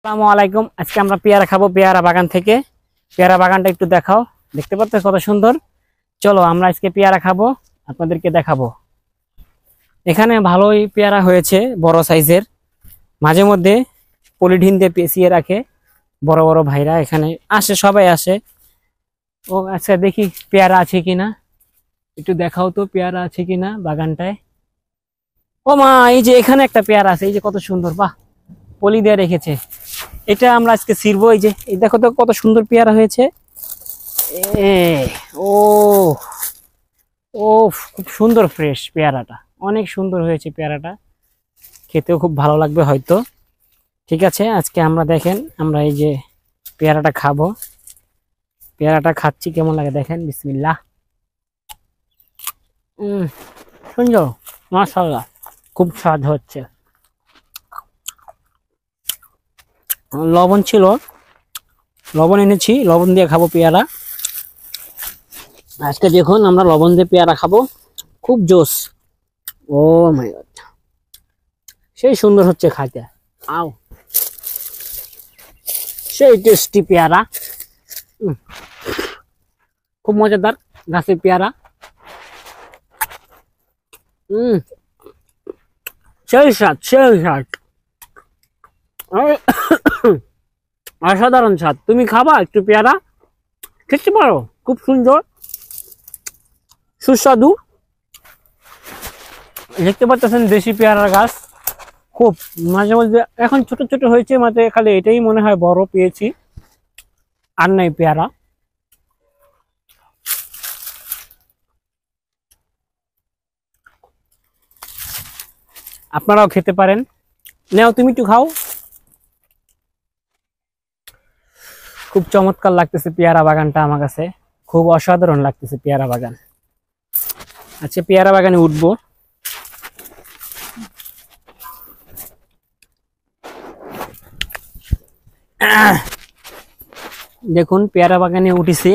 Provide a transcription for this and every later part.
আসসালামু আলাইকুম। আজকে আমরা পেয়ারা খাবো পেয়ারা বাগান থেকে। পেয়ারা বাগানটা একটু দেখাও, দেখতে পাচ্ছ কত সুন্দর। চলো আমরা আজকে পেয়ারা খাবো, আপনাদেরকে দেখাবো। এখানে ভালোই পেয়ারা হয়েছে, বড় সাইজের। মাঝে মধ্যে পলিথিন দিয়ে পেঁচিয়ে রাখে বড় বড় ভাইরা, এখানে আসে, সবাই আসে। ও আচ্ছা, দেখি পেয়ারা আছে কিনা, একটু দেখাও তো পেয়ারা আছে কিনা বাগানটায়। ও মা, এই যে এখানে একটা পেয়ারা আছে, এই যে কত সুন্দর, বাহ, পলি দিয়ে রেখেছে। এটা আমরা আজকে ছিড়বো। এই দেখো তো কত সুন্দর পেয়ারা হয়েছে। এ ও ও খুব সুন্দর, ফ্রেশ পেয়ারাটা, অনেক সুন্দর হয়েছে পেয়ারাটা, খেতেও খুব ভালো লাগবে হয়তো। ঠিক আছে, আজকে আমরা দেখেন, আমরা এই যে পেয়ারাটা খাবো। পেয়ারাটা খাচ্ছি, কেমন লাগে দেখেন। বিসমিল্লাহ। সুন্দর, মাশাআল্লাহ, খুব স্বাদ হচ্ছে। লবণ ছিল, লবণ এনেছি, লবণ দিয়ে খাবো পেয়ারা। আজকে দেখুন আমরা লবণ দিয়ে পেয়ারা খাবো, খুব জোস। ও মাই গড, সেই সুন্দর হচ্ছে খাইতে। আও, সেই টেস্টি পেয়ারা, খুব মজাদার গাছের পেয়ারা। সেই স্বাদ, সেই স্বাদ, অসাধারণ স্বাদ। তুমি খাবা একটু পেয়ারা, খেতে পারো, খুব সুন্দর, সুস্বাদু। দেখতে পাচ্ছেন দেশি পেয়ারার গাছ, খুব মাঝে মধ্যে এখন ছোট ছোট হয়েছে, মাঝে খালি এটাই মনে হয় বড় পেয়েছি, আর নাই পেয়ারা। আপনারাও খেতে পারেন। নাও, তুমি একটু খাও। খুব চমৎকার লাগতেছে পেয়ারা বাগানটা আমার কাছে, খুব অসাধারণ লাগতেছে পেয়ারা বাগান। আচ্ছা, পেয়ারা বাগানে উঠবো। দেখুন পেয়ারা বাগানে উঠেছি,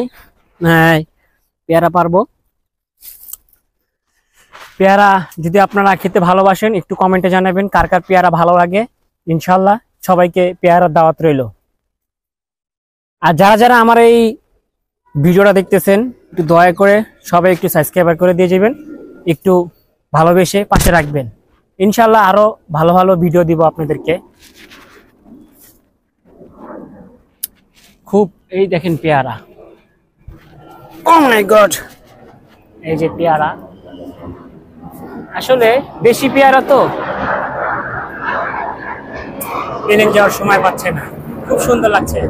পেয়ারা পারবো। পেয়ারা যদি আপনারা খেতে ভালোবাসেন, একটু কমেন্টে জানাবেন কার কার পেয়ারা ভালো লাগে। ইনশাল্লাহ সবাইকে পেয়ারার দাওয়াত রইল। আর যারা যারা আমার এই ভিডিওটা দেখতেছেন, একটু দয়া করে সবাই একটু সাবস্ক্রাইব করে দিয়ে যাবেন, একটু ভালোবেসে পাশে রাখবেন। ইনশাল্লাহ আরো ভালো ভালো ভিডিও দিব আপনাদেরকে। খুব, এই দেখেন পেয়ারা, ও মাই গড, এই যে পেয়ারা, আসলে বেশি পেয়ারা তো এনে যাওয়ার সময় পাচ্ছে না, খুব সুন্দর লাগছে।